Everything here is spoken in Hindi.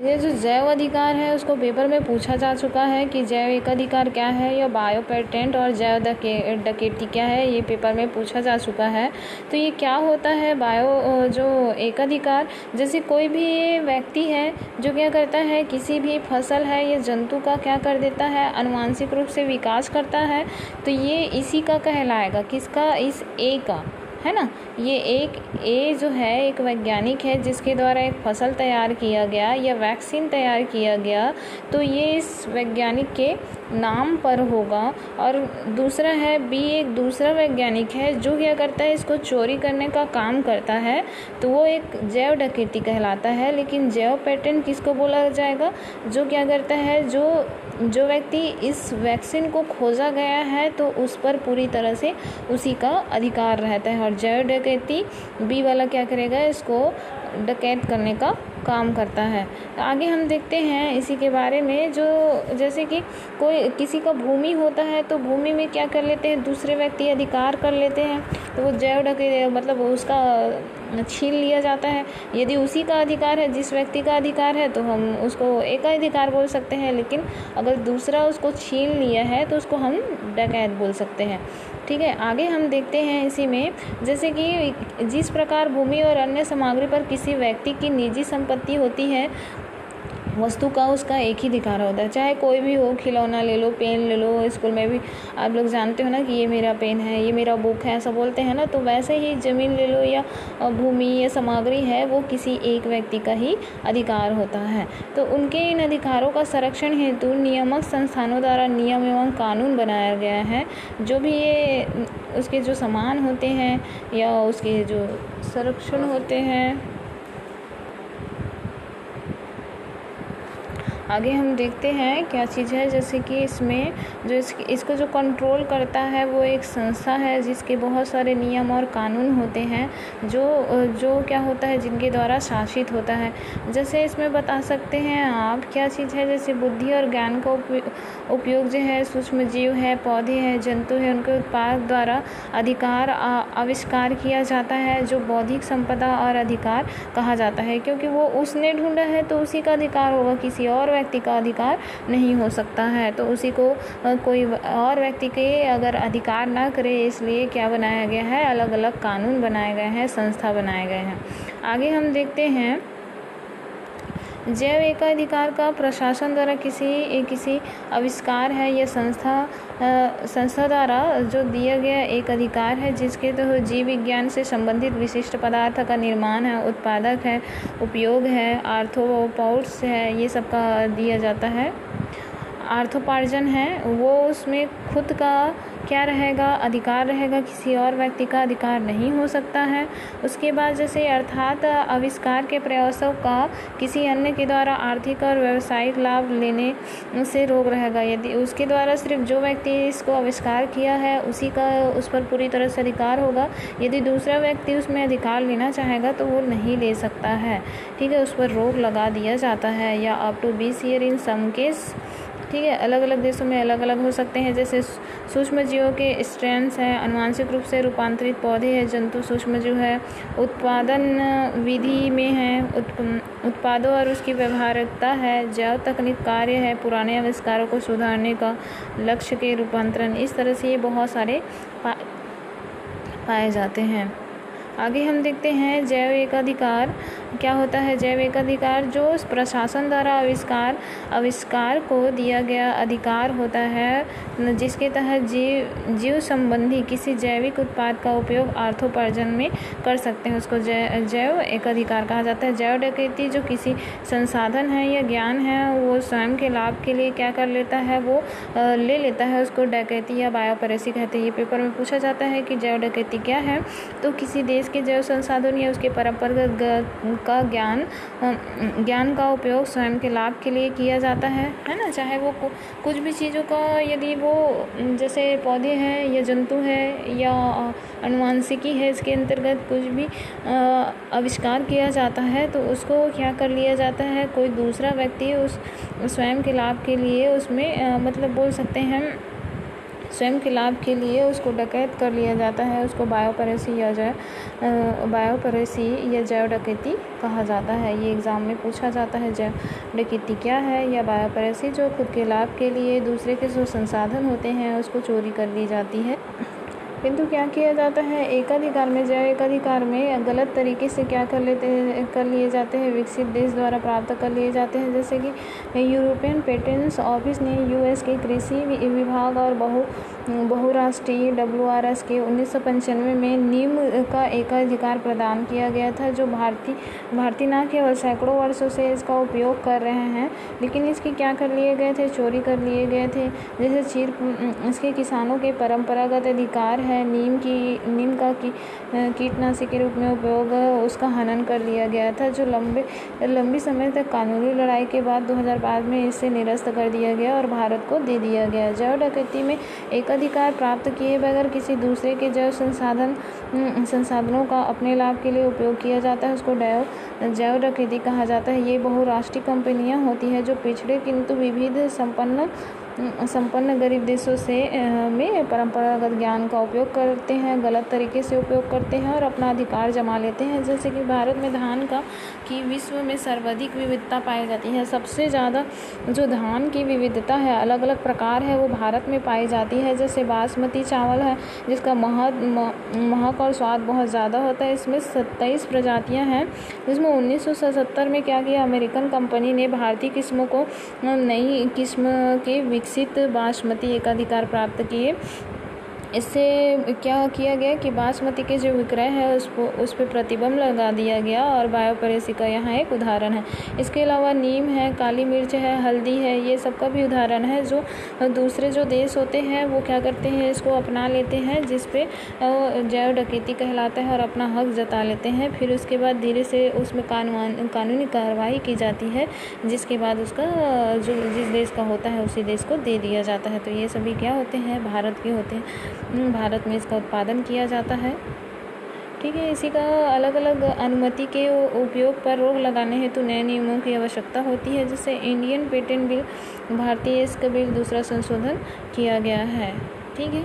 ये जो जैव अधिकार है उसको पेपर में पूछा जा चुका है कि जैव एकाधिकार क्या है या बायो पेटेंट और जैव डकैती क्या है, ये पेपर में पूछा जा चुका है। तो ये क्या होता है बायो जो एकाधिकार, जैसे कोई भी व्यक्ति है जो क्या करता है, किसी भी फसल है या जंतु का क्या कर देता है, आनुवांशिक रूप से विकास करता है, तो ये इसी का कहलाएगा, किसका, इस ए का, है ना। ये एक ए जो है एक वैज्ञानिक है जिसके द्वारा एक फसल तैयार किया गया या वैक्सीन तैयार किया गया, तो ये इस वैज्ञानिक के नाम पर होगा। और दूसरा है बी, एक दूसरा वैज्ञानिक है जो क्या करता है, इसको चोरी करने का काम करता है, तो वो एक जैव डकैती कहलाता है। लेकिन जैव पेटेंट किसको बोला जाएगा, जो क्या करता है, जो व्यक्ति इस वैक्सीन को खोजा गया है तो उस पर पूरी तरह से उसी का अधिकार रहता है। और जैव डकैती बी वाला क्या करेगा, इसको डकैत करने का काम करता है। आगे हम देखते हैं इसी के बारे में, जो जैसे कि कोई किसी का भूमि होता है तो भूमि में क्या कर लेते हैं, दूसरे व्यक्ति अधिकार कर लेते हैं, तो वो जैव डकैती मतलब उसका छीन लिया जाता है। यदि उसी का अधिकार है, जिस व्यक्ति का अधिकार है, तो हम उसको एकाधिकार बोल सकते हैं, लेकिन अगर दूसरा उसको छीन लिया है तो उसको हम डकैत बोल सकते हैं। ठीक है, आगे हम देखते हैं इसी में, जैसे कि जिस प्रकार भूमि और अन्य सामग्री पर किसी व्यक्ति की निजी संपत्ति होती है, वस्तु का उसका एक ही अधिकार होता है, चाहे कोई भी हो, खिलौना ले लो, पेन ले लो, स्कूल में भी आप लोग जानते हो ना कि ये मेरा पेन है, ये मेरा बुक है, ऐसा बोलते हैं ना। तो वैसे ही ज़मीन ले लो या भूमि या सामग्री है, वो किसी एक व्यक्ति का ही अधिकार होता है। तो उनके इन अधिकारों का संरक्षण हेतु नियामक संस्थानों द्वारा नियम एवं कानून बनाया गया है। जो भी ये उसके जो सामान होते हैं या उसके जो संरक्षण होते हैं, आगे हम देखते हैं क्या चीज़ है, जैसे कि इसमें जो इसको जो कंट्रोल करता है वो एक संस्था है जिसके बहुत सारे नियम और कानून होते हैं, जो क्या होता है, जिनके द्वारा शासित होता है। जैसे इसमें बता सकते हैं आप क्या चीज़ है, जैसे बुद्धि और ज्ञान का उपयोग जो है, सूक्ष्म जीव है, पौधे हैं, जंतु है, उनके उत्पाद द्वारा अधिकार आविष्कार किया जाता है, जो बौद्धिक संपदा और अधिकार कहा जाता है, क्योंकि वो उसने ढूंढा है तो उसी का अधिकार होगा, किसी और व्यक्ति का अधिकार नहीं हो सकता है। तो उसी को कोई और व्यक्ति के अगर अधिकार ना करे, इसलिए क्या बनाया गया है, अलग अलग कानून बनाए गए हैं, संस्था बनाए गए हैं। आगे हम देखते हैं जैव एकाधिकार का प्रशासन द्वारा किसी आविष्कार है या संस्था द्वारा जो दिया गया एक अधिकार है, जिसके तहत जीव विज्ञान से संबंधित विशिष्ट पदार्थ का निर्माण है, उत्पादक है, उपयोग है, आर्थ्रोपोड्स है, ये सब का दिया जाता है। आर्थोपार्जन है, वो उसमें खुद का क्या रहेगा, अधिकार रहेगा, किसी और व्यक्ति का अधिकार नहीं हो सकता है। उसके बाद जैसे अर्थात आविष्कार के प्रयासों का किसी अन्य के द्वारा आर्थिक और व्यावसायिक लाभ लेने से रोक रहेगा। यदि उसके द्वारा सिर्फ जो व्यक्ति इसको आविष्कार किया है उसी का उस पर पूरी तरह से अधिकार होगा। यदि दूसरा व्यक्ति उसमें अधिकार लेना चाहेगा तो वो नहीं ले सकता है। ठीक है, उस पर रोक लगा दिया जाता है, या up to 20 year in some case. ठीक है, अलग अलग देशों में अलग अलग हो सकते हैं। जैसे सूक्ष्म जीवों के स्ट्रेन्स हैं, अनुवांशिक रूप से रूपांतरित पौधे हैं, जंतु सूक्ष्म जीव है, उत्पादन विधि में है, उत्पादों और उसकी व्यवहारिकता है, जैव तकनीक कार्य है, पुराने आविष्कारों को सुधारने का लक्ष्य के रूपांतरण। इस तरह से ये बहुत सारे पाए जाते हैं। आगे हम देखते हैं जैव एकाधिकार क्या होता है। जैव एकाधिकार जो प्रशासन द्वारा आविष्कार को दिया गया अधिकार होता है, जिसके तहत जीव संबंधी किसी जैविक उत्पाद का उपयोग अर्थोपार्जन में कर सकते हैं, उसको जैव एकाधिकार कहा जाता है। जैव डकैती जो किसी संसाधन है या ज्ञान है वो स्वयं के लाभ के लिए क्या कर लेता है, वो ले लेता है, उसको डकैती या बायोपरेसी कहते हैं। ये पेपर में पूछा जाता है कि जैव डकैती क्या है, तो किसी देश के जैव संसाधन या उसके परंपरागत का ज्ञान का उपयोग स्वयं के लाभ के लिए किया जाता है ना। चाहे वो कुछ भी चीज़ों का, यदि वो जैसे पौधे हैं या जंतु है या अनुवांशिकी है, इसके अंतर्गत कुछ भी आविष्कार किया जाता है तो उसको क्या कर लिया जाता है, कोई दूसरा व्यक्ति उस स्वयं के लाभ के लिए उसमें मतलब बोल सकते हैं स्वयं के लाभ के लिए उसको डकैत कर लिया जाता है, उसको बायोपरेसी या जैव डकैती कहा जाता है। ये एग्ज़ाम में पूछा जाता है। जैव डकैती क्या है या बायोपरेसी, जो खुद के लाभ के लिए दूसरे के जो संसाधन होते हैं उसको चोरी कर ली जाती है। किंतु क्या किया जाता है, एकाधिकार में, जैव एकाधिकार में गलत तरीके से क्या कर लिए जाते हैं, विकसित देश द्वारा प्राप्त कर लिए जाते हैं। जैसे कि यूरोपियन पेटेंट्स ऑफिस ने यूएस के कृषि विभाग और बहुराष्ट्रीय WRS के 1995 में नीम का एकाधिकार प्रदान किया गया था, जो भारतीय न केवल सैकड़ों वर्षों से इसका उपयोग कर रहे हैं, लेकिन इसके क्या कर लिए गए थे, चोरी कर लिए गए थे। जैसे इसके किसानों के परंपरागत अधिकार है, नीम का कीटनाशी के रूप में उपयोग, उसका हनन कर लिया गया था, जो लंबी समय तक कानूनी लड़ाई के बाद 2005 में इससे निरस्त कर दिया गया और भारत को दे दिया गया। जैव डकैती में एकाधिकार प्राप्त किए बगैर किसी दूसरे के जैव संसाधनों का अपने लाभ के लिए उपयोग किया जाता है, उसको जैव डकैती कहा जाता है। ये बहुराष्ट्रीय कंपनियां होती हैं जो पिछड़े किंतु विविध संपन्न गरीब देशों में परंपरागत ज्ञान का उपयोग करते हैं, गलत तरीके से उपयोग करते हैं और अपना अधिकार जमा लेते हैं। जैसे कि भारत में धान की विश्व में सर्वाधिक विविधता पाई जाती है। सबसे ज़्यादा जो धान की विविधता है, अलग अलग प्रकार है, वो भारत में पाई जाती है। जैसे बासमती चावल है, जिसका महक और स्वाद बहुत ज़्यादा होता है। इसमें 27 प्रजातियाँ हैं, जिसमें 1977 में क्या किया, अमेरिकन कंपनी ने भारतीय किस्मों को नई किस्म के विकसित बासमती एकाधिकार प्राप्त किए। इससे क्या किया गया कि बासमती के जो विक्रय है उस पर प्रतिबंध लगा दिया गया और बायोपरेसी का यहाँ एक उदाहरण है। इसके अलावा नीम है, काली मिर्च है, हल्दी है, ये सब का भी उदाहरण है। जो दूसरे जो देश होते हैं वो क्या करते हैं, इसको अपना लेते हैं, जिस पे जैव डकैती कहलाता है, और अपना हक जता लेते हैं। फिर उसके बाद धीरे से उसमें कानूनी कार्रवाई की जाती है, जिसके बाद उसका जो जिस देश का होता है उसी देश को दे दिया जाता है। तो ये सभी क्या होते हैं, भारत के होते हैं। भारत में इसका उत्पादन किया जाता है। ठीक है, इसी का अलग अलग अनुमति के उपयोग पर रोक लगाने हेतु नए नियमों की आवश्यकता होती है, जिससे इंडियन पेटेंट बिल, भारतीय इसका बिल दूसरा संशोधन किया गया है। ठीक है।